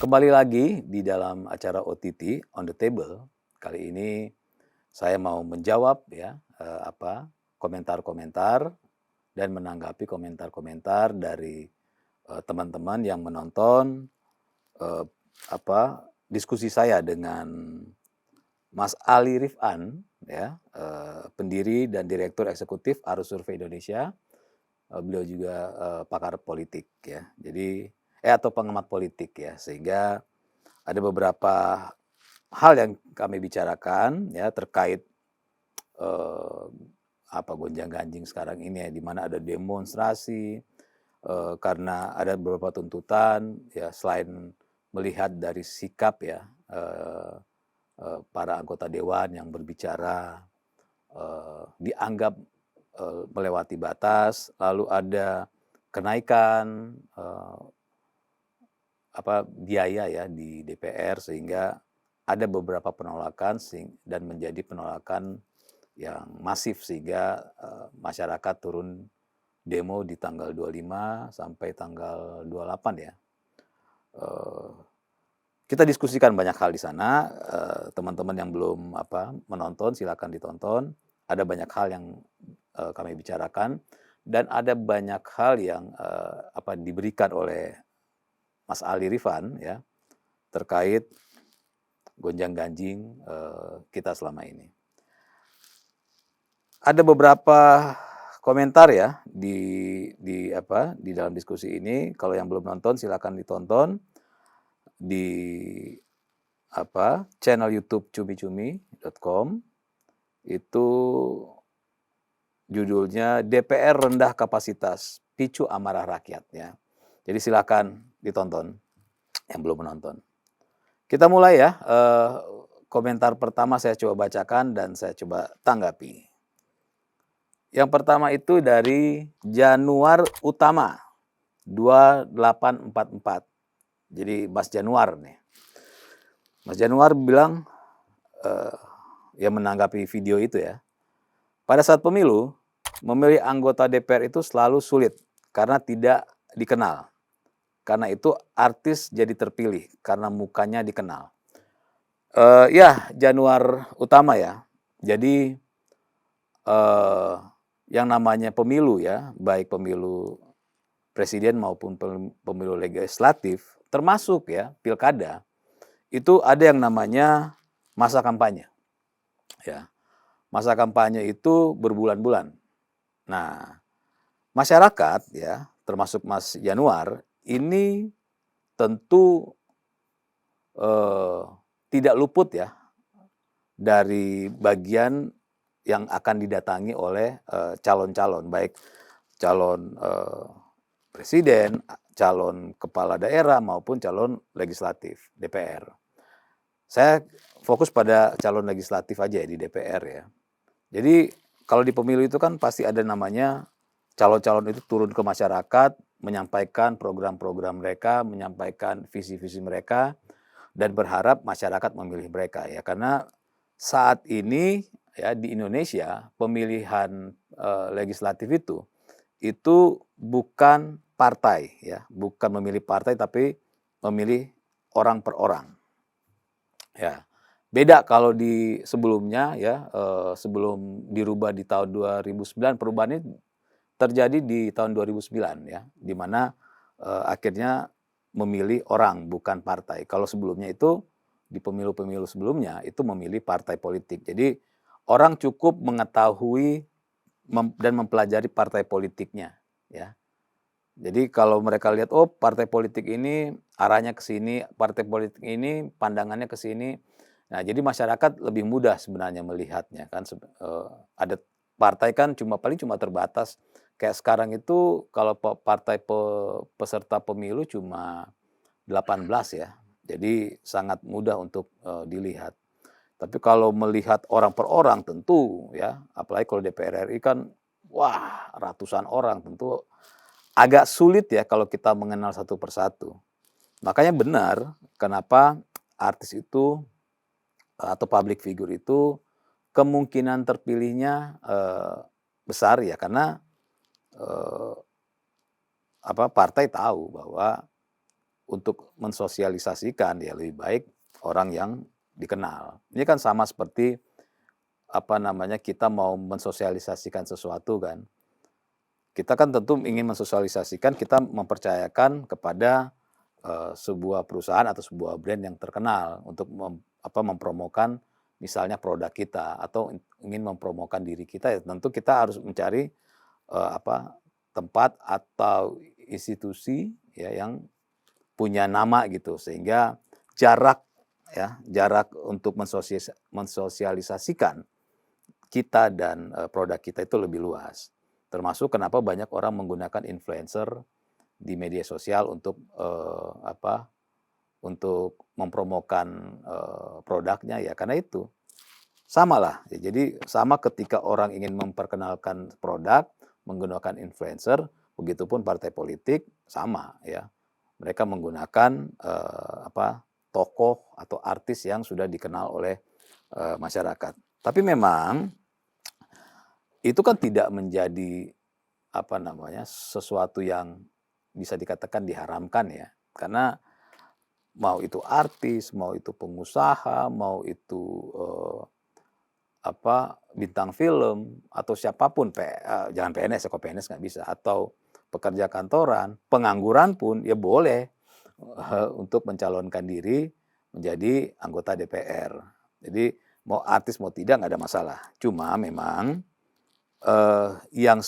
Kembali lagi di dalam acara OTT, On the Table. Kali ini saya mau menjawab ya, komentar-komentar dan menanggapi komentar-komentar dari, teman-teman yang menonton, eee, diskusi saya dengan Mas Ali Rifan ya, pendiri dan direktur eksekutif Arus Survei Indonesia. Beliau juga, pakar politik ya. Jadi atau pengamat politik ya, sehingga ada beberapa hal yang kami bicarakan ya terkait, eee, gonjang-ganjing sekarang ini ya, di mana ada demonstrasi, karena ada beberapa tuntutan ya selain melihat dari sikap ya, eee eee, para anggota dewan yang berbicara, dianggap, melewati batas, lalu ada kenaikan, biaya ya di DPR sehingga ada beberapa penolakan dan menjadi penolakan yang masif sehingga, masyarakat turun demo di tanggal 25 sampai tanggal 28 ya. Eee, kita diskusikan banyak hal di sana, teman-teman yang belum menonton silakan ditonton. Ada banyak hal yang, kami bicarakan dan ada banyak hal yang, diberikan oleh Mas Ali Rifan ya, terkait gonjang-ganjing, kita selama ini. Ada beberapa komentar ya di dalam diskusi ini, kalau yang belum nonton silakan ditonton di channel YouTube cumi-cumi.com. Itu judulnya DPR rendah kapasitas, picu amarah rakyat ya. Jadi silakan ditonton yang belum menonton. Kita mulai ya, komentar pertama saya coba bacakan dan saya coba tanggapi. Yang pertama itu dari Januar Utama, 2844. Jadi Mas Januar nih. Mas Januar bilang, yang menanggapi video itu ya, pada saat pemilu, memilih anggota DPR itu selalu sulit karena tidak dikenal. Karena itu artis jadi terpilih karena mukanya dikenal. Ya Januar Utama ya. Jadi, yang namanya pemilu ya, baik pemilu presiden maupun pemilu legislatif, termasuk ya pilkada, itu ada yang namanya masa kampanye. Ya, masa kampanye itu berbulan-bulan. Nah, masyarakat ya, termasuk Mas Januar, ini tentu, tidak luput ya dari bagian yang akan didatangi oleh, calon-calon, baik calon, presiden, calon kepala daerah maupun calon legislatif, DPR. Saya fokus pada calon legislatif aja ya di DPR ya. Jadi kalau di pemilu itu kan pasti ada namanya calon-calon itu turun ke masyarakat, menyampaikan program-program mereka, menyampaikan visi-visi mereka, dan berharap masyarakat memilih mereka ya. Karena saat ini ya di Indonesia pemilihan, legislatif itu bukan partai ya, bukan memilih partai tapi memilih orang per orang. Ya, beda kalau di sebelumnya ya, sebelum dirubah di tahun 2009, perubahan ini terjadi di tahun 2009 ya, di mana, akhirnya memilih orang bukan partai. Kalau sebelumnya itu, di pemilu-pemilu sebelumnya itu memilih partai politik. Jadi orang cukup mengetahui dan mempelajari partai politiknya ya. Jadi kalau mereka lihat, oh partai politik ini arahnya ke sini, partai politik ini pandangannya ke sini. Nah jadi masyarakat lebih mudah sebenarnya melihatnya kan, ada partai kan paling cuma terbatas. Kayak sekarang itu kalau partai peserta pemilu cuma 18 ya. Jadi sangat mudah untuk, dilihat. Tapi kalau melihat orang per orang tentu ya, apalagi kalau DPR RI kan, wah ratusan orang tentu agak sulit ya kalau kita mengenal satu persatu. Makanya benar kenapa artis itu atau public figure itu kemungkinan terpilihnya, besar ya karena, eee, partai tahu bahwa untuk mensosialisasikan, ya lebih baik orang yang dikenal. Ini kan sama seperti, apa namanya, kita mau mensosialisasikan sesuatu kan. Kita kan tentu ingin mensosialisasikan, kita mempercayakan kepada, sebuah perusahaan atau sebuah brand yang terkenal untuk mempromokan misalnya produk kita atau ingin mempromokan diri kita, ya tentu kita harus mencari, tempat atau institusi ya yang punya nama gitu, sehingga jarak jarak untuk mensosialisasikan kita dan, produk kita itu lebih luas. Termasuk kenapa banyak orang menggunakan influencer di media sosial untuk, untuk mempromokan, produknya ya karena itu. Samalah, ya jadi sama ketika orang ingin memperkenalkan produk menggunakan influencer, begitupun partai politik sama ya. Mereka menggunakan, tokoh atau artis yang sudah dikenal oleh, masyarakat. Tapi memang itu kan tidak menjadi, sesuatu yang bisa dikatakan diharamkan ya. Karena mau itu artis, mau itu pengusaha, mau itu, bintang film atau siapapun, jangan PNS ya, kalau PNS nggak bisa, atau pekerja kantoran, pengangguran pun ya boleh, untuk mencalonkan diri menjadi anggota DPR. Jadi mau artis mau tidak nggak ada masalah. Cuma memang, yang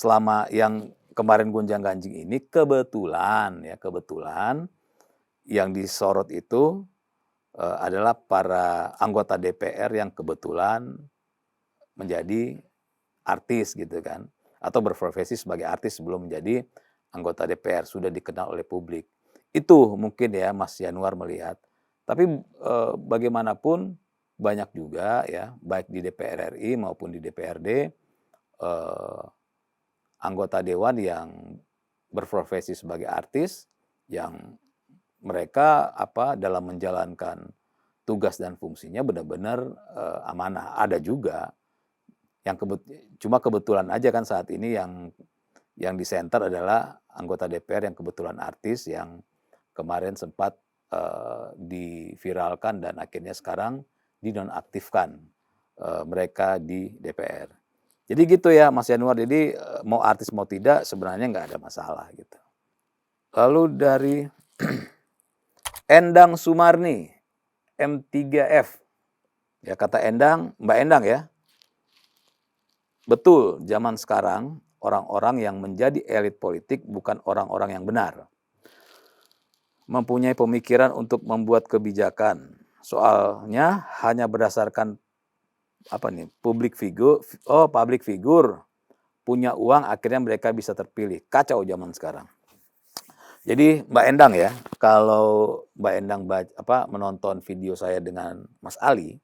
kemarin gonjang-ganjing ini kebetulan yang disorot itu, adalah para anggota DPR yang kebetulan menjadi artis gitu kan, atau berprofesi sebagai artis sebelum menjadi anggota DPR, sudah dikenal oleh publik. Itu mungkin ya Mas Yanuar melihat. Tapi, bagaimanapun banyak juga ya, baik di DPR RI maupun di DPRD, anggota dewan yang berprofesi sebagai artis, yang mereka dalam menjalankan tugas dan fungsinya benar-benar, amanah. Ada juga yang cuma kebetulan aja kan saat ini yang disenter adalah anggota DPR yang kebetulan artis yang kemarin sempat, diviralkan dan akhirnya sekarang dinonaktifkan, mereka di DPR. Jadi gitu ya Mas Yanuar, jadi, mau artis mau tidak sebenarnya nggak ada masalah gitu. Lalu dari Endang Sumarni, M3F. Ya kata Endang, Mbak Endang ya, betul zaman sekarang orang-orang yang menjadi elit politik bukan orang-orang yang benar. Mempunyai pemikiran untuk membuat kebijakan. Soalnya hanya berdasarkan public figure, punya uang akhirnya mereka bisa terpilih. Kacau zaman sekarang. Jadi Mbak Endang ya, kalau Mbak Endang menonton video saya dengan Mas Ali,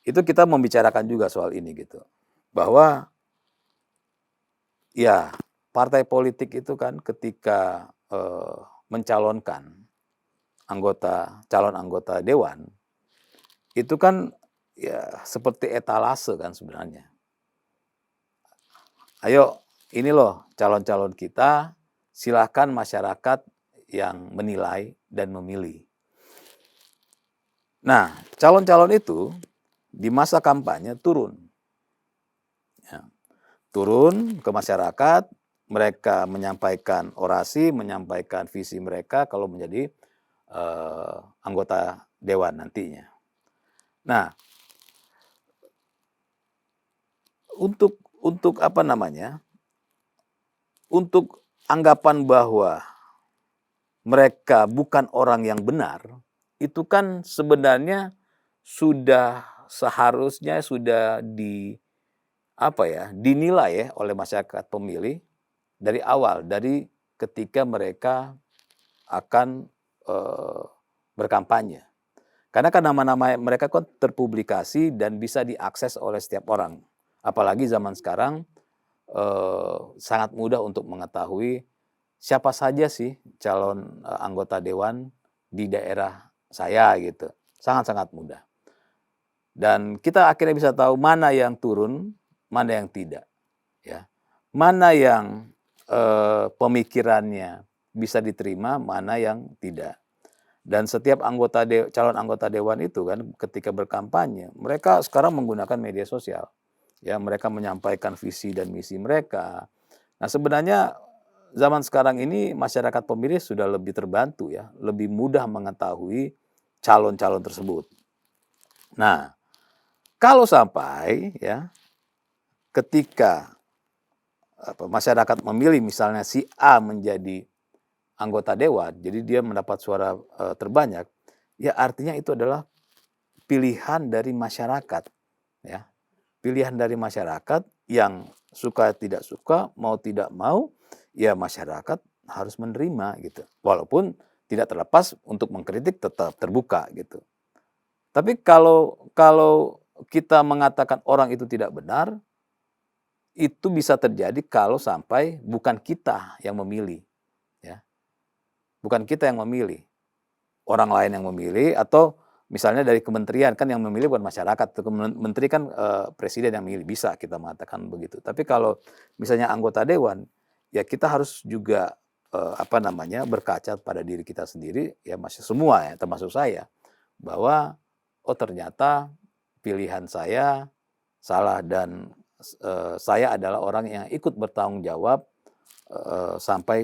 itu kita membicarakan juga soal ini gitu. Bahwa ya partai politik itu kan ketika, mencalonkan calon anggota dewan, itu kan ya seperti etalase kan sebenarnya. Ayo ini loh calon-calon kita, silahkan masyarakat yang menilai dan memilih. Nah, calon-calon itu di masa kampanye turun. Ya, turun ke masyarakat, mereka menyampaikan orasi, menyampaikan visi mereka kalau menjadi anggota dewan nantinya. Nah, untuk untuk anggapan bahwa mereka bukan orang yang benar, itu kan sebenarnya sudah seharusnya sudah dinilai ya oleh masyarakat pemilih dari awal, dari ketika mereka akan, berkampanye. Karena kan nama-nama mereka kan terpublikasi dan bisa diakses oleh setiap orang. Apalagi zaman sekarang, sangat mudah untuk mengetahui siapa saja sih calon, anggota dewan di daerah saya gitu, sangat-sangat mudah. Dan kita akhirnya bisa tahu mana yang turun, mana yang tidak, ya. Mana yang, pemikirannya bisa diterima, mana yang tidak. Dan setiap calon anggota dewan itu kan ketika berkampanye, mereka sekarang menggunakan media sosial. Ya, mereka menyampaikan visi dan misi mereka. Nah, sebenarnya zaman sekarang ini masyarakat pemilih sudah lebih terbantu ya, lebih mudah mengetahui calon-calon tersebut. Nah, kalau sampai ya ketika masyarakat memilih misalnya si A menjadi anggota dewan, jadi dia mendapat suara terbanyak, ya artinya itu adalah pilihan dari masyarakat, ya. Pilihan dari masyarakat yang suka tidak suka, mau tidak mau, ya masyarakat harus menerima gitu. Walaupun tidak terlepas untuk mengkritik tetap terbuka gitu. Tapi kalau kalau kita mengatakan orang itu tidak benar, itu bisa terjadi kalau sampai bukan kita yang memilih, ya. Bukan kita yang memilih, orang lain yang memilih atau misalnya dari kementerian, kan yang memilih bukan masyarakat, menteri kan presiden yang memilih, bisa kita mengatakan begitu. Tapi kalau misalnya anggota dewan, ya kita harus juga berkaca pada diri kita sendiri, ya masih semua ya, termasuk saya, bahwa oh ternyata pilihan saya salah dan saya adalah orang yang ikut bertanggung jawab sampai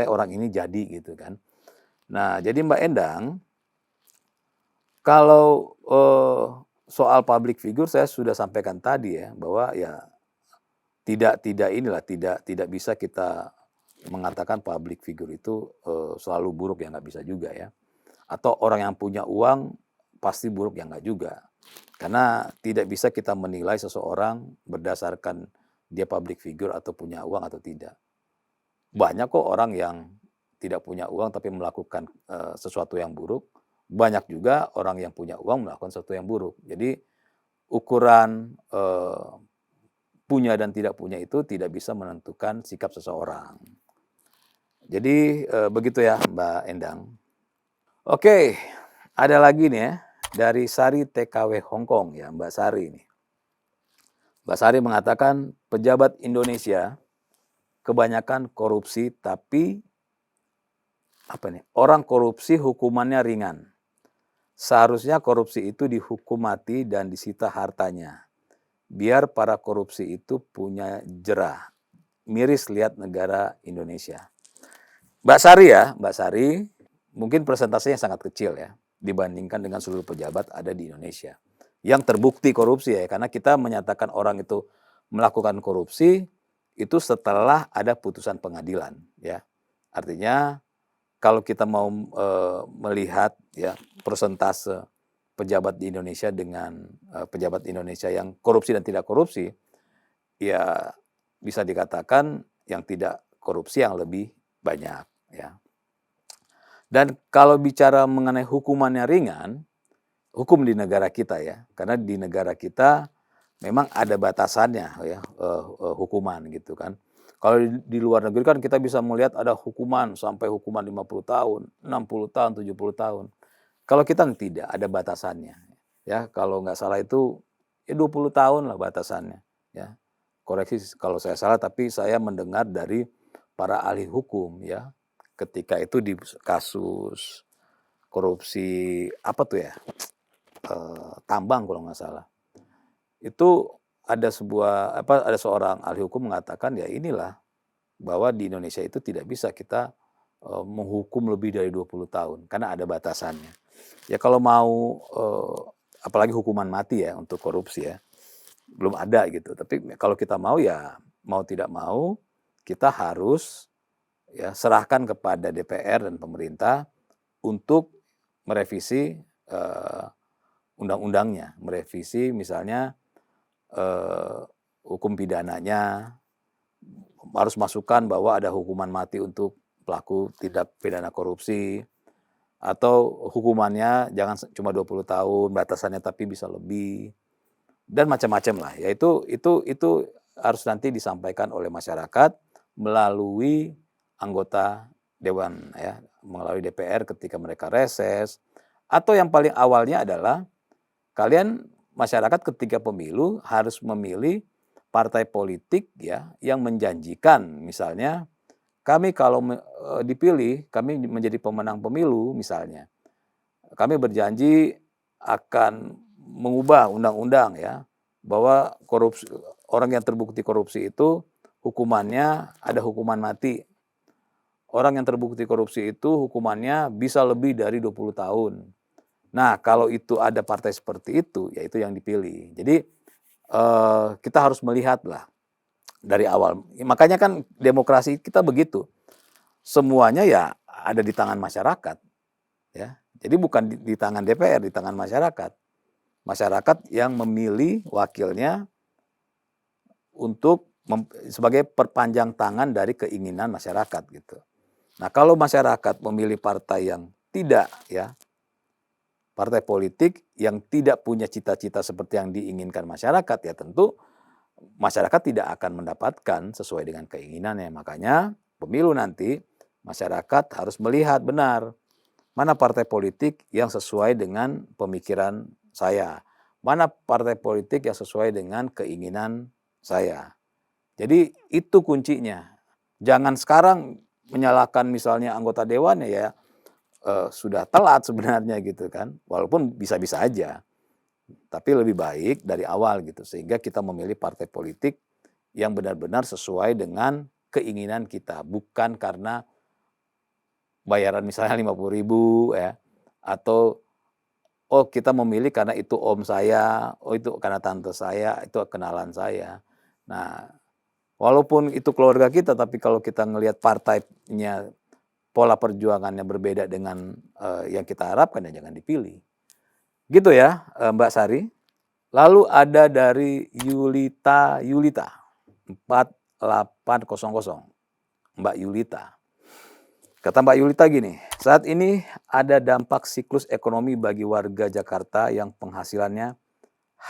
orang ini jadi gitu kan. Nah, jadi Mbak Endang, kalau soal public figure saya sudah sampaikan tadi ya, bahwa ya tidak bisa kita mengatakan public figure itu selalu buruk, ya nggak bisa juga ya. Atau orang yang punya uang pasti buruk, ya nggak juga. Karena tidak bisa kita menilai seseorang berdasarkan dia public figure atau punya uang atau tidak. Banyak kok orang yang tidak punya uang tapi melakukan sesuatu yang buruk. Banyak juga orang yang punya uang melakukan sesuatu yang buruk. Jadi ukuran punya dan tidak punya itu tidak bisa menentukan sikap seseorang. Jadi begitu ya Mbak Endang. Oke, ada lagi nih ya dari Sari TKW Hongkong ya, Mbak Sari ini. Mbak Sari mengatakan pejabat Indonesia kebanyakan korupsi, tapi orang korupsi hukumannya ringan. Seharusnya korupsi itu dihukum mati dan disita hartanya. Biar para korupsi itu punya jerah. Miris lihat negara Indonesia. Mbak Sari ya, Mbak Sari, mungkin persentasenya sangat kecil ya dibandingkan dengan seluruh pejabat ada di Indonesia yang terbukti korupsi ya, karena kita menyatakan orang itu melakukan korupsi itu setelah ada putusan pengadilan ya. Artinya kalau kita mau melihat ya persentase pejabat di Indonesia dengan pejabat Indonesia yang korupsi dan tidak korupsi, ya bisa dikatakan yang tidak korupsi yang lebih banyak ya. Dan kalau bicara mengenai hukumannya ringan, hukum di negara kita ya, karena di negara kita memang ada batasannya ya hukuman gitu kan. Kalau di luar negeri kan kita bisa melihat ada hukuman sampai hukuman 50 tahun, 60 tahun, 70 tahun. Kalau kita tidak, ada batasannya. Ya, kalau nggak salah itu ya 20 tahun lah batasannya ya. Koreksi kalau saya salah, tapi saya mendengar dari para ahli hukum ya, ketika itu di kasus korupsi apa tuh ya? Tambang kalau nggak salah. Itu ada seorang ahli hukum mengatakan ya inilah bahwa di Indonesia itu tidak bisa kita menghukum lebih dari 20 tahun karena ada batasannya. Ya kalau mau apalagi hukuman mati ya untuk korupsi ya, belum ada gitu. Tapi kalau kita mau ya mau tidak mau kita harus ya serahkan kepada DPR dan pemerintah untuk merevisi undang-undangnya, merevisi misalnya hukum pidananya, harus masukkan bahwa ada hukuman mati untuk pelaku tindak pidana korupsi, atau hukumannya jangan cuma 20 tahun batasannya tapi bisa lebih, dan macam-macam lah. Ya itu harus nanti disampaikan oleh masyarakat melalui anggota dewan ya, melalui DPR ketika mereka reses, atau yang paling awalnya adalah kalian masyarakat ketika pemilu harus memilih partai politik ya yang menjanjikan misalnya kami kalau dipilih, kami menjadi pemenang pemilu misalnya, kami berjanji akan mengubah undang-undang ya, bahwa korupsi orang yang terbukti korupsi itu hukumannya ada hukuman mati. Orang yang terbukti korupsi itu hukumannya bisa lebih dari 20 tahun. Nah, kalau itu ada partai seperti itu, ya itu yang dipilih. Jadi, kita harus melihatlah dari awal. Makanya kan demokrasi kita begitu, semuanya ya ada di tangan masyarakat, ya. Jadi bukan di tangan DPR, di tangan masyarakat. Masyarakat yang memilih wakilnya untuk sebagai perpanjang tangan dari keinginan masyarakat gitu. Nah, kalau masyarakat memilih partai yang tidak ya, partai politik yang tidak punya cita-cita seperti yang diinginkan masyarakat, ya tentu masyarakat tidak akan mendapatkan sesuai dengan keinginannya. Makanya pemilu nanti masyarakat harus melihat benar mana partai politik yang sesuai dengan pemikiran saya, mana partai politik yang sesuai dengan keinginan saya. Jadi itu kuncinya. Jangan sekarang menyalahkan misalnya anggota dewan ya, sudah telat sebenarnya gitu kan. Walaupun bisa-bisa aja. Tapi lebih baik dari awal gitu. Sehingga kita memilih partai politik yang benar-benar sesuai dengan keinginan kita. Bukan karena bayaran misalnya 50.000 ya. Atau oh kita memilih karena itu om saya, oh itu karena tante saya, itu kenalan saya. Nah, walaupun itu keluarga kita, tapi kalau kita ngelihat partainya, pola perjuangannya berbeda dengan yang kita harapkan, ya jangan dipilih. Gitu ya, Mbak Sari. Lalu ada dari Yulita 4800. Mbak Yulita. Kata Mbak Yulita gini, saat ini ada dampak siklus ekonomi bagi warga Jakarta yang penghasilannya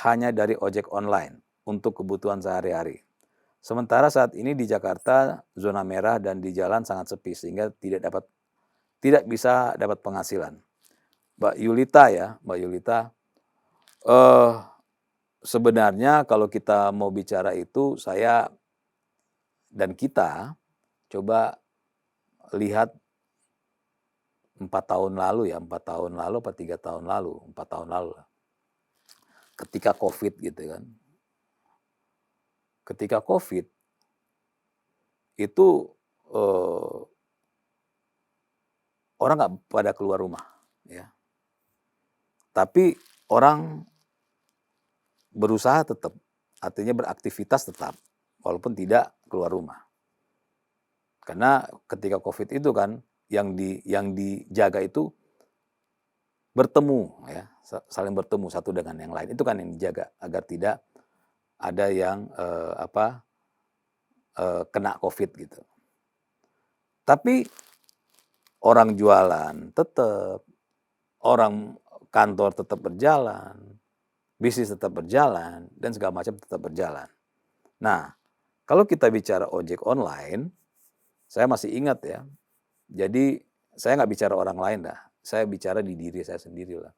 hanya dari ojek online untuk kebutuhan sehari-hari. Sementara saat ini di Jakarta zona merah dan di jalan sangat sepi sehingga tidak bisa dapat penghasilan. Mbak Yulita ya, Mbak Yulita, sebenarnya kalau kita mau bicara itu, saya dan kita coba lihat 4 tahun lalu ya, 4 tahun lalu apa 3 tahun lalu, 4 tahun lalu lah. Ketika COVID gitu kan. Ketika COVID itu orang nggak pada keluar rumah ya. Tapi orang berusaha tetap, artinya beraktivitas tetap walaupun tidak keluar rumah. Karena ketika COVID itu kan yang dijaga itu bertemu ya, saling bertemu satu dengan yang lain. Itu kan yang dijaga agar tidak ada yang kena COVID gitu. Tapi orang jualan tetap, orang kantor tetap berjalan, bisnis tetap berjalan, dan segala macam tetap berjalan. Nah, kalau kita bicara ojek online, saya masih ingat ya. Jadi saya nggak bicara orang lain dah. Saya bicara di diri saya sendiri lah.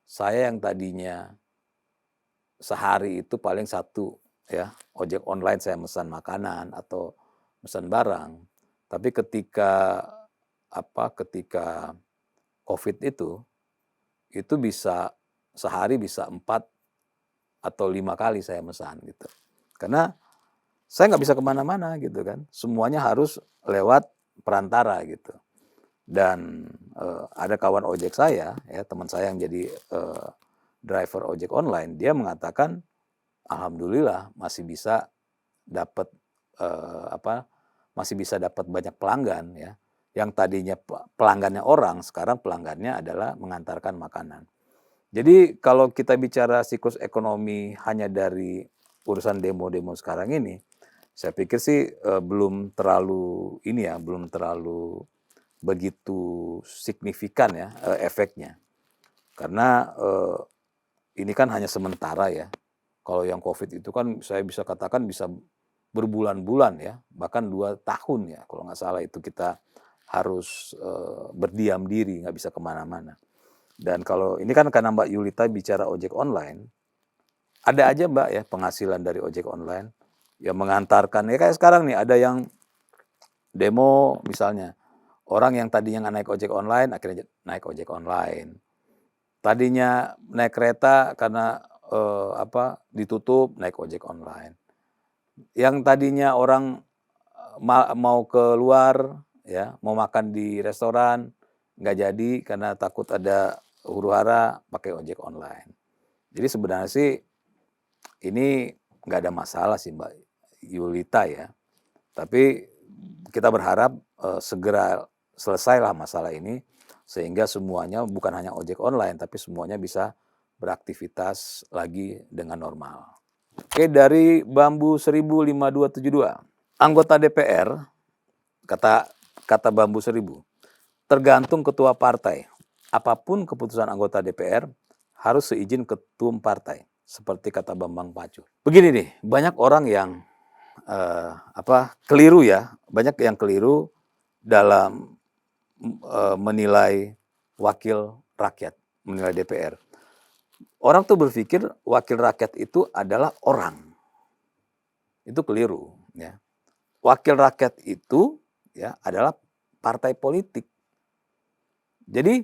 Saya yang tadinya sehari itu paling satu ya, ojek online saya pesan makanan atau pesan barang. Tapi ketika COVID itu bisa sehari bisa 4 atau 5 kali saya pesan gitu. Karena saya nggak bisa kemana-mana gitu kan. Semuanya harus lewat perantara gitu. Dan ada kawan ojek saya, ya teman saya yang jadi driver ojek online, dia mengatakan, alhamdulillah masih bisa dapat masih bisa dapat banyak pelanggan ya. Yang tadinya pelanggannya orang, sekarang pelanggannya adalah mengantarkan makanan. Jadi kalau kita bicara siklus ekonomi hanya dari urusan demo-demo sekarang ini, saya pikir sih belum terlalu begitu signifikan ya efeknya. Karena ini kan hanya sementara ya. Kalau yang COVID itu kan saya bisa katakan bisa berbulan-bulan ya, bahkan 2 tahun ya. Kalau nggak salah itu kita harus berdiam diri, nggak bisa kemana-mana. Dan kalau ini kan karena Mbak Yulita bicara ojek online, ada aja, Mbak, ya, penghasilan dari ojek online yang mengantarkan. Ya kayak sekarang nih, ada yang Demo misalnya, orang yang tadinya nggak naik ojek online akhirnya naik ojek online. Tadinya naik kereta karena, ditutup, naik ojek online. Yang tadinya orang, mau keluar ya, mau makan di restoran, nggak jadi karena takut ada huru-hara, pakai ojek online. Jadi sebenarnya sih ini nggak ada masalah sih Mbak Yulita ya, tapi kita berharap, segera selesailah masalah ini, sehingga semuanya bukan hanya ojek online, tapi semuanya bisa beraktivitas lagi dengan normal. Oke, dari Bambu 105272. Anggota DPR, kata kata Bambu 1000, tergantung ketua partai. Apapun keputusan anggota DPR harus seizin ketum partai, seperti kata Bambang Pacul. Begini nih, banyak orang yang keliru ya, banyak yang keliru dalam menilai wakil rakyat, menilai DPR. Orang tuh berpikir wakil rakyat itu adalah orang. Itu keliru ya. Wakil rakyat itu ya adalah partai politik. Jadi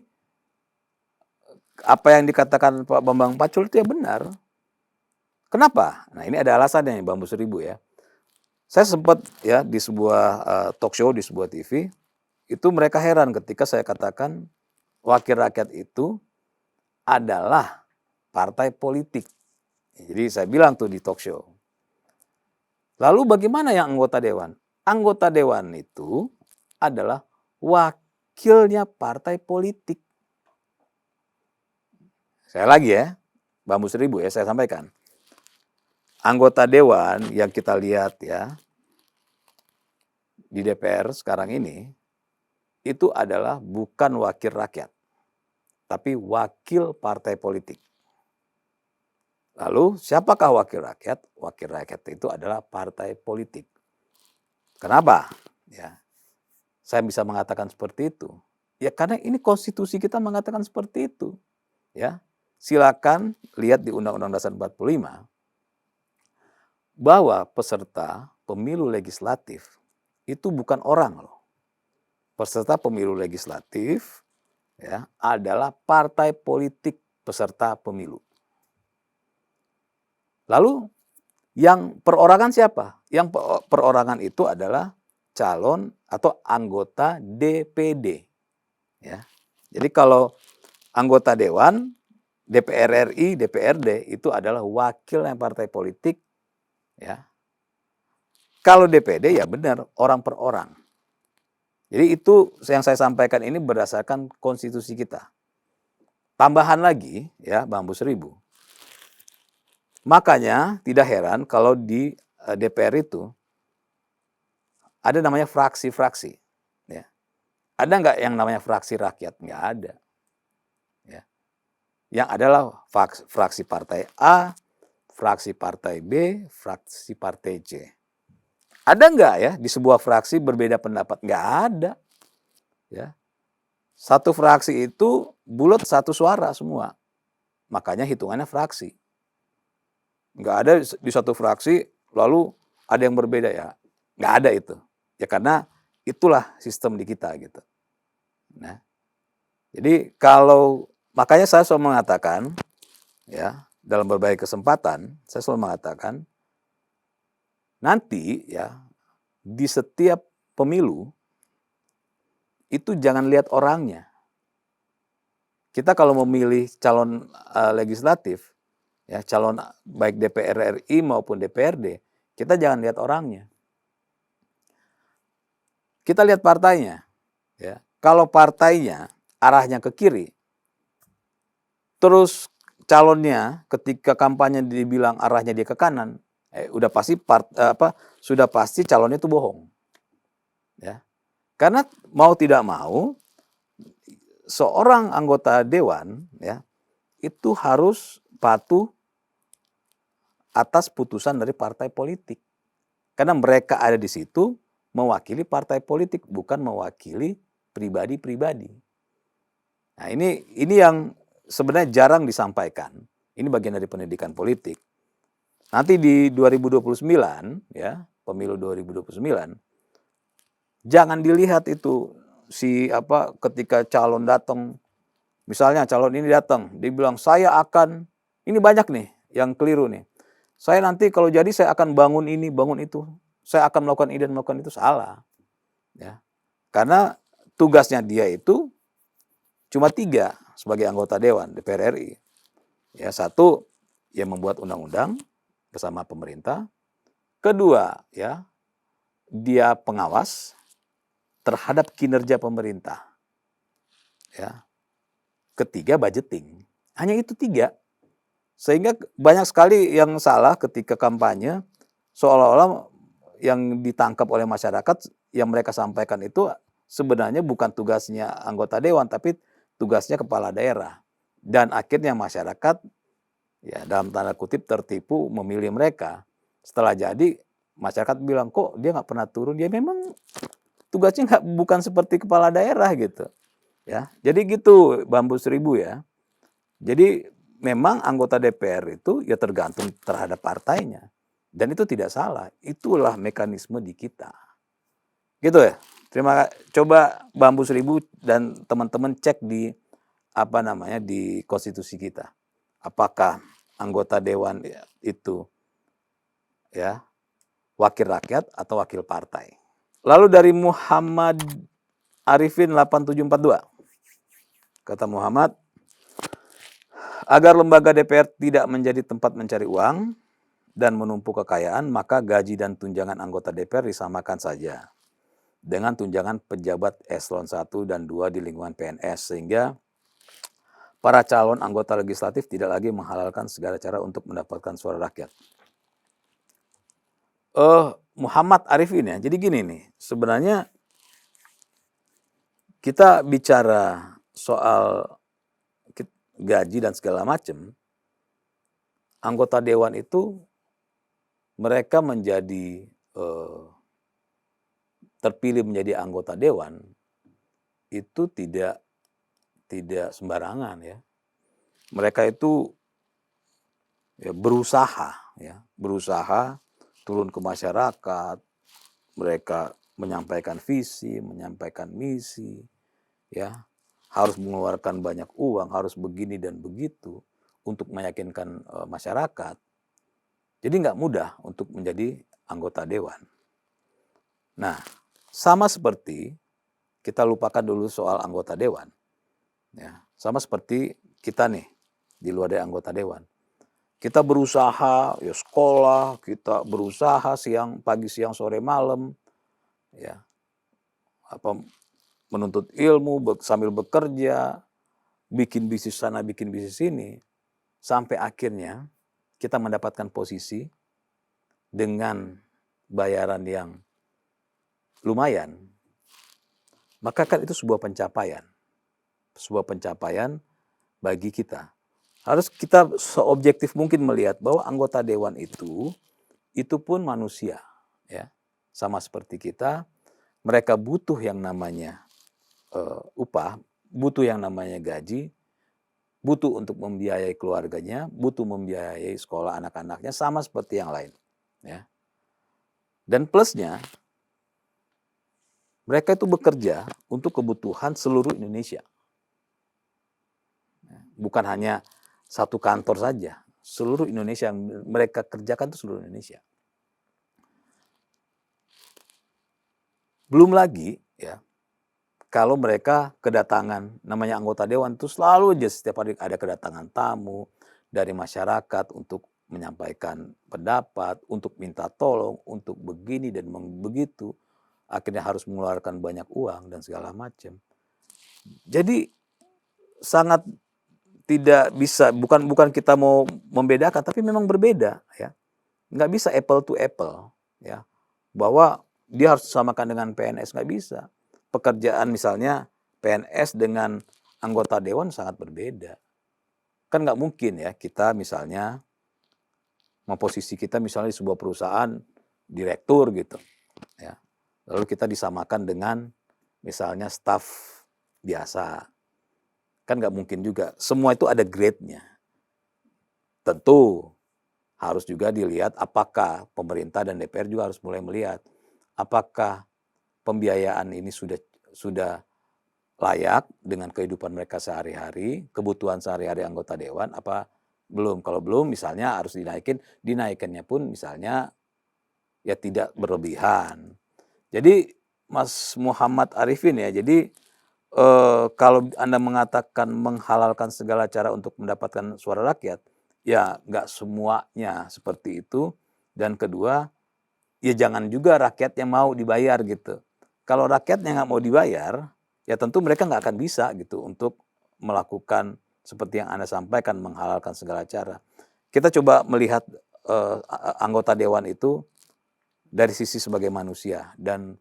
apa yang dikatakan Pak Bambang Pacul itu ya benar. Kenapa? Nah, ini ada alasannya Bambu 1000 ya. Saya sempat ya di sebuah talk show di sebuah TV, itu mereka heran ketika saya katakan wakil rakyat itu adalah partai politik. Jadi saya bilang tuh di talk show. Lalu bagaimana yang anggota dewan? Anggota dewan itu adalah wakilnya partai politik. Saya lagi ya, Bambu 1000 ya saya sampaikan. Anggota dewan yang kita lihat ya di DPR sekarang ini itu adalah bukan wakil rakyat, tapi wakil partai politik. Lalu siapakah wakil rakyat? Wakil rakyat itu adalah partai politik. Kenapa? Ya, saya bisa mengatakan seperti itu. Ya karena ini konstitusi kita mengatakan seperti itu. Ya, silakan lihat di Undang-Undang Dasar 45 bahwa peserta pemilu legislatif itu bukan orang loh. Peserta pemilu legislatif ya adalah partai politik peserta pemilu. Lalu yang perorangan siapa? Yang perorangan itu adalah calon atau anggota DPD. Ya. Jadi kalau anggota dewan, DPR RI, DPRD itu adalah wakilnya partai politik. Ya. Kalau DPD ya benar orang per orang. Jadi itu yang saya sampaikan ini berdasarkan konstitusi kita. Tambahan lagi ya Bambu 1000. Makanya tidak heran kalau di DPR itu ada namanya fraksi-fraksi. Ya. Ada nggak yang namanya fraksi rakyat? Nggak ada. Ya. Yang adalah fraksi partai A, fraksi partai B, fraksi partai C. Ada nggak ya di sebuah fraksi berbeda pendapat? Nggak ada. Ya. Satu fraksi itu bulat satu suara semua. Makanya hitungannya fraksi. Nggak ada di satu fraksi lalu ada yang berbeda ya. Nggak ada itu. Ya karena itulah sistem di kita gitu. Nah, jadi kalau makanya saya selalu mengatakan ya dalam berbagai kesempatan saya selalu mengatakan nanti ya di setiap pemilu itu jangan lihat orangnya. Kita kalau memilih calon legislatif ya calon baik DPR RI maupun DPRD, kita jangan lihat orangnya. Kita lihat partainya. Ya. Kalau partainya arahnya ke kiri, terus calonnya ketika kampanye dibilang arahnya dia ke kanan, udah pasti sudah pasti calonnya itu bohong. Ya. Karena mau tidak mau seorang anggota dewan ya itu harus patuh atas putusan dari partai politik. Karena mereka ada di situ mewakili partai politik, bukan mewakili pribadi-pribadi. Nah, ini yang sebenarnya jarang disampaikan. Ini bagian dari pendidikan politik. Nanti di 2029 ya, pemilu 2029 Jangan dilihat itu ketika calon datang, misalnya calon ini datang, dia bilang saya akan, ini banyak nih yang keliru nih. Saya nanti kalau jadi saya akan bangun ini, bangun itu. Saya akan melakukan ini dan melakukan itu, salah. Ya. Karena tugasnya dia itu cuma 3 sebagai anggota Dewan DPR RI. Ya, 1 yang membuat undang-undang bersama pemerintah. Kedua, ya, dia pengawas terhadap kinerja pemerintah. Ya. Ketiga, budgeting. Hanya itu 3. Sehingga banyak sekali yang salah ketika kampanye, seolah-olah yang ditangkap oleh masyarakat yang mereka sampaikan itu sebenarnya bukan tugasnya anggota dewan, tapi tugasnya kepala daerah. Dan akhirnya masyarakat, ya dalam tanda kutip, tertipu memilih mereka. Setelah jadi, masyarakat bilang, kok dia nggak pernah turun? Dia memang tugasnya bukan seperti kepala daerah gitu. Ya, jadi gitu Bambu Seribu ya. Jadi memang anggota DPR itu ya tergantung terhadap partainya. Dan itu tidak salah. Itulah mekanisme di kita. Gitu ya. Coba Bambu Seribu dan teman-teman cek di di konstitusi kita. Apakah anggota dewan itu ya wakil rakyat atau wakil partai. Lalu dari Muhammad Arifin 8742. Kata Muhammad, agar lembaga DPR tidak menjadi tempat mencari uang dan menumpuk kekayaan, maka gaji dan tunjangan anggota DPR disamakan saja dengan tunjangan pejabat eselon 1 dan 2 di lingkungan PNS, sehingga para calon anggota legislatif tidak lagi menghalalkan segala cara untuk mendapatkan suara rakyat. Muhammad Arifin ya, jadi gini nih, sebenarnya kita bicara soal gaji dan segala macam, anggota dewan itu mereka menjadi terpilih menjadi anggota dewan itu tidak sembarangan ya. Mereka itu ya berusaha turun ke masyarakat, mereka menyampaikan visi, menyampaikan misi, ya harus mengeluarkan banyak uang, harus begini dan begitu untuk meyakinkan masyarakat. Jadi nggak mudah untuk menjadi anggota dewan. Nah, sama seperti kita lupakan dulu soal anggota dewan. Ya, sama seperti kita nih di luar dari anggota dewan. Kita berusaha, ya sekolah, kita berusaha pagi, siang, sore, malam, ya menuntut ilmu sambil bekerja, bikin bisnis sana, bikin bisnis sini, sampai akhirnya kita mendapatkan posisi dengan bayaran yang lumayan, maka kan itu sebuah pencapaian bagi kita. Harus kita seobjektif mungkin melihat bahwa anggota dewan itu pun manusia, ya, sama seperti kita. Mereka butuh yang namanya upah, butuh yang namanya gaji, butuh untuk membiayai keluarganya, butuh membiayai sekolah anak-anaknya, sama seperti yang lain. Ya. Dan plusnya, mereka itu bekerja untuk kebutuhan seluruh Indonesia. Bukan hanya satu kantor saja, seluruh Indonesia yang mereka kerjakan itu seluruh Indonesia. Belum lagi ya, kalau mereka kedatangan, namanya anggota dewan itu selalu aja setiap hari ada kedatangan tamu dari masyarakat untuk menyampaikan pendapat, untuk minta tolong, untuk begini dan begitu. Akhirnya harus mengeluarkan banyak uang dan segala macam. Jadi sangat tidak bisa, bukan kita mau membedakan, tapi memang berbeda ya. Nggak bisa apple to apple ya. Bahwa dia harus disamakan dengan PNS, nggak bisa. Pekerjaan misalnya PNS dengan anggota dewan sangat berbeda. Kan nggak mungkin ya kita misalnya posisi kita misalnya di sebuah perusahaan direktur gitu ya. Lalu kita disamakan dengan misalnya staf biasa. Kan nggak mungkin juga. Semua itu ada grade-nya. Tentu harus juga dilihat apakah pemerintah dan DPR juga harus mulai melihat apakah pembiayaan ini sudah layak dengan kehidupan mereka sehari-hari, kebutuhan sehari-hari anggota dewan, apa belum? Kalau belum misalnya harus dinaikannya pun misalnya ya tidak berlebihan. Jadi Mas Muhammad Arifin ya, jadi kalau Anda mengatakan menghalalkan segala cara untuk mendapatkan suara rakyat, ya nggak semuanya seperti itu. Dan kedua, ya jangan juga rakyat yang mau dibayar gitu. Kalau rakyatnya nggak mau dibayar, ya tentu mereka nggak akan bisa gitu untuk melakukan seperti yang Anda sampaikan, menghalalkan segala cara. Kita coba melihat anggota dewan itu dari sisi sebagai manusia dan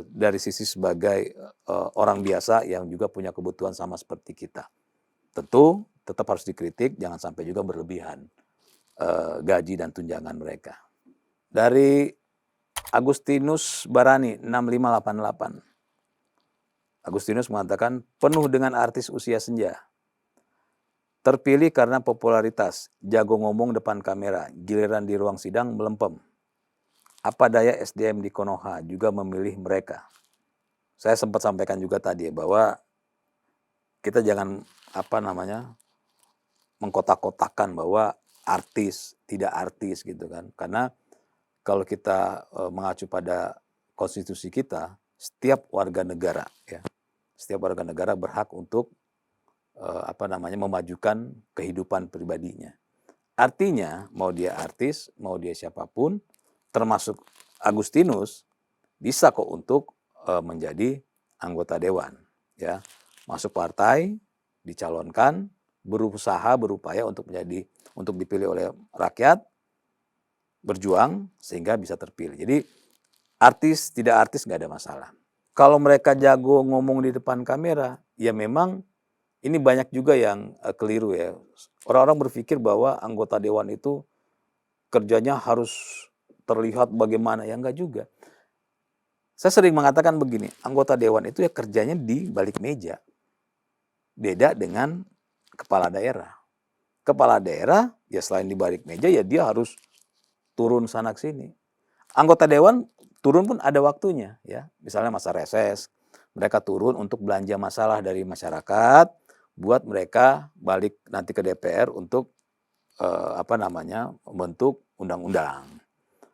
dari sisi sebagai orang biasa yang juga punya kebutuhan sama seperti kita. Tentu tetap harus dikritik, jangan sampai juga berlebihan gaji dan tunjangan mereka. Dari Agustinus Barani 6588. Agustinus mengatakan penuh dengan artis usia senja. Terpilih karena popularitas, jago ngomong depan kamera, giliran di ruang sidang melempem. Apa daya SDM di Konoha juga memilih mereka. Saya sempat sampaikan juga tadi bahwa kita jangan mengkotak-kotakan bahwa artis, tidak artis gitu kan. Karena kalau kita mengacu pada konstitusi kita, setiap warga negara berhak untuk memajukan kehidupan pribadinya. Artinya mau dia artis, mau dia siapapun, termasuk Agustinus, bisa kok untuk menjadi anggota dewan, ya, masuk partai, dicalonkan, berupaya untuk dipilih oleh rakyat, berjuang sehingga bisa terpilih. Jadi artis tidak artis nggak ada masalah. Kalau mereka jago ngomong di depan kamera, ya memang ini banyak juga yang keliru ya. Orang-orang berpikir bahwa anggota dewan itu kerjanya harus terlihat bagaimana, ya enggak juga. Saya sering mengatakan begini, anggota dewan itu ya kerjanya di balik meja. Beda dengan kepala daerah. Kepala daerah ya selain di balik meja ya dia harus turun sana sini. Anggota dewan turun pun ada waktunya ya. Misalnya masa reses, mereka turun untuk belanja masalah dari masyarakat, buat mereka balik nanti ke DPR untuk membentuk undang-undang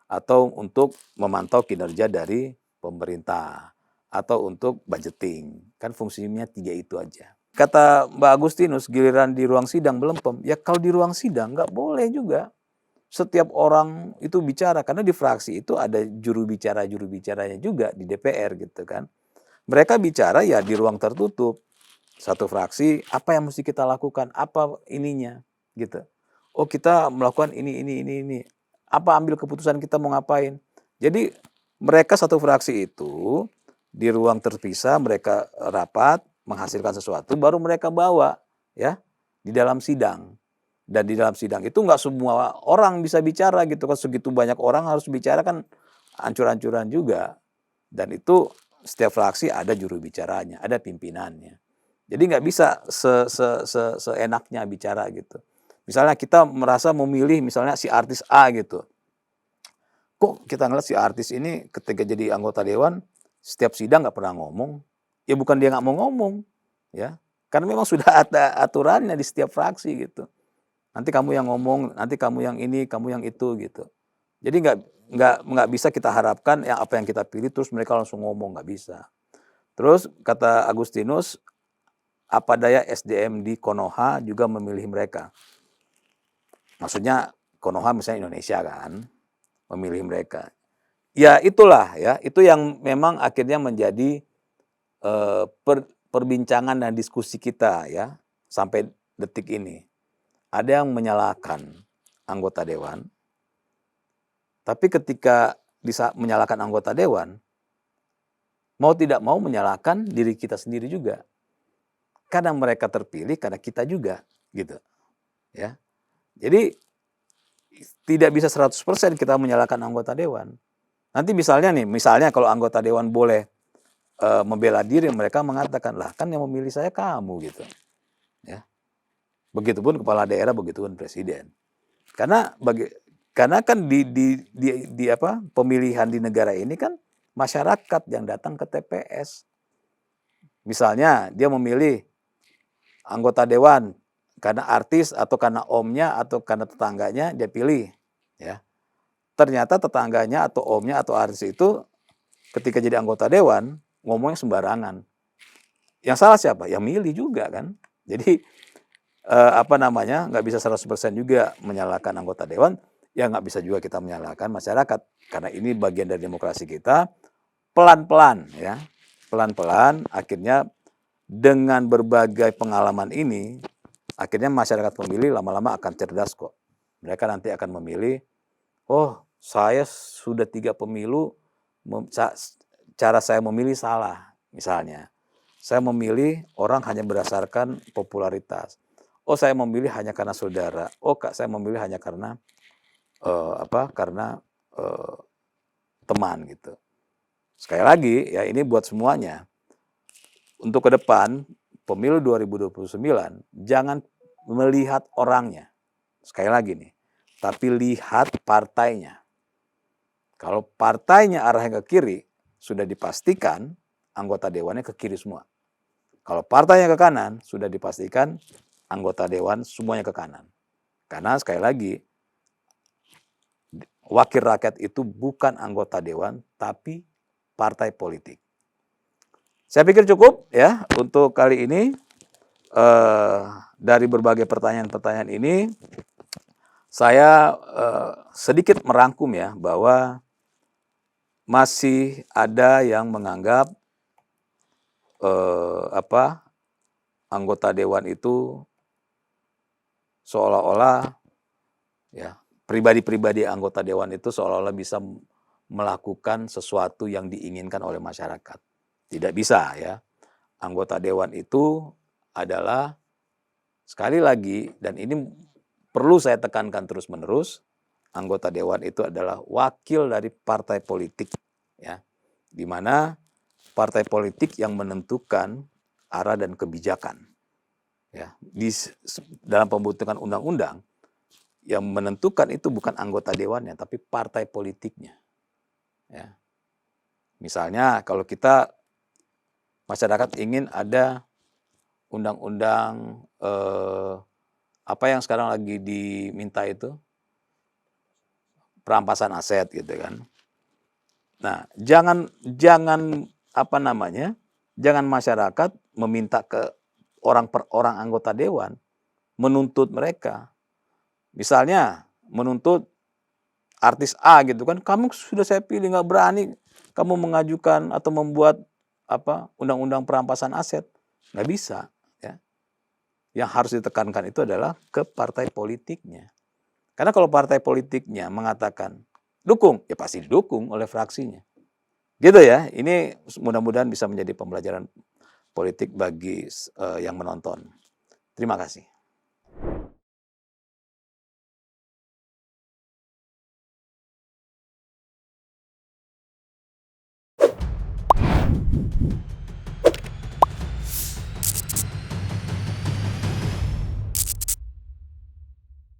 atau untuk memantau kinerja dari pemerintah atau untuk budgeting. Kan fungsinya 3 itu aja. Kata Mbak Agustinus, giliran di ruang sidang belempem. Ya kalau di ruang sidang nggak boleh juga setiap orang itu bicara, karena di fraksi itu ada juru bicaranya juga di DPR gitu kan. Mereka bicara ya di ruang tertutup. Satu fraksi, apa yang mesti kita lakukan? Apa ininya? Gitu. Oh, kita melakukan ini. Apa ambil keputusan kita mau ngapain? Jadi mereka satu fraksi itu di ruang terpisah mereka rapat menghasilkan sesuatu baru mereka bawa ya di dalam sidang. Dan di dalam sidang itu nggak semua orang bisa bicara gitu kan, segitu banyak orang harus bicara kan ancur-ancuran juga. Dan itu setiap fraksi ada juru bicaranya, ada pimpinannya. Jadi nggak bisa seenaknya bicara gitu. Misalnya kita merasa memilih misalnya si artis A gitu. Kok kita ngeliat si artis ini ketika jadi anggota dewan, setiap sidang nggak pernah ngomong. Ya bukan dia nggak mau ngomong, ya. Karena memang sudah ada aturannya di setiap fraksi gitu. Nanti kamu yang ngomong, nanti kamu yang ini, kamu yang itu gitu. Jadi nggak bisa kita harapkan yang apa yang kita pilih terus mereka langsung ngomong, nggak bisa. Terus kata Agustinus, apa daya SDM di Konoha juga memilih mereka. Maksudnya Konoha misalnya Indonesia kan, memilih mereka. Ya itulah ya, itu yang memang akhirnya menjadi perbincangan dan diskusi kita ya sampai detik ini. Ada yang menyalahkan anggota dewan, tapi ketika menyalahkan anggota dewan, mau tidak mau menyalahkan diri kita sendiri juga. Kadang mereka terpilih, karena kita juga gitu. Ya. Jadi tidak bisa 100% kita menyalahkan anggota dewan. Nanti misalnya kalau anggota dewan boleh membela diri, mereka mengatakan, lah kan yang memilih saya kamu gitu. Ya. Begitupun kepala daerah, begitupun presiden. Karena kan di pemilihan di negara ini kan masyarakat yang datang ke TPS. Misalnya dia memilih anggota dewan karena artis atau karena omnya atau karena tetangganya dia pilih, ya. Ternyata tetangganya atau omnya atau artis itu ketika jadi anggota dewan ngomongnya sembarangan. Yang salah siapa? Yang milih juga kan. Jadi nggak bisa 100% juga menyalahkan anggota dewan, ya nggak bisa juga kita menyalahkan masyarakat karena ini bagian dari demokrasi kita. Pelan-pelan ya, pelan-pelan akhirnya dengan berbagai pengalaman ini, akhirnya masyarakat pemilih lama-lama akan cerdas kok. Mereka nanti akan memilih, oh saya sudah 3 pemilu, cara saya memilih salah misalnya. Saya memilih orang hanya berdasarkan popularitas. Oh saya memilih hanya karena saudara. Oh kak saya memilih hanya karena teman gitu. Sekali lagi ya ini buat semuanya. Untuk ke depan pemilu 2029 jangan melihat orangnya. Sekali lagi nih, tapi lihat partainya. Kalau partainya arahnya ke kiri, sudah dipastikan anggota dewannya ke kiri semua. Kalau partainya ke kanan, sudah dipastikan anggota dewan semuanya ke kanan. Karena sekali lagi, wakil rakyat itu bukan anggota dewan, tapi partai politik. Saya pikir cukup ya untuk kali ini. Dari berbagai pertanyaan-pertanyaan ini, saya sedikit merangkum ya bahwa masih ada yang menganggap anggota dewan itu seolah-olah ya pribadi-pribadi anggota dewan itu seolah-olah bisa melakukan sesuatu yang diinginkan oleh masyarakat. Tidak bisa ya. Anggota dewan itu adalah sekali lagi dan ini perlu saya tekankan terus-menerus, anggota dewan itu adalah wakil dari partai politik ya. Di mana partai politik yang menentukan arah dan kebijakan. Ya, dalam pembentukan undang-undang yang menentukan itu bukan anggota dewannya tapi partai politiknya. Ya. Misalnya kalau kita masyarakat ingin ada undang-undang apa yang sekarang lagi diminta itu perampasan aset gitu kan. Nah, jangan jangan masyarakat meminta ke orang per orang anggota dewan menuntut mereka. Misalnya menuntut artis A gitu kan, kamu sudah saya pilih nggak berani kamu mengajukan atau membuat undang-undang perampasan aset, nggak bisa. Yang harus ditekankan itu adalah ke partai politiknya. Karena kalau partai politiknya mengatakan dukung, ya pasti didukung oleh fraksinya. Gitu ya, ini mudah-mudahan bisa menjadi pembelajaran politik bagi yang menonton. Terima kasih.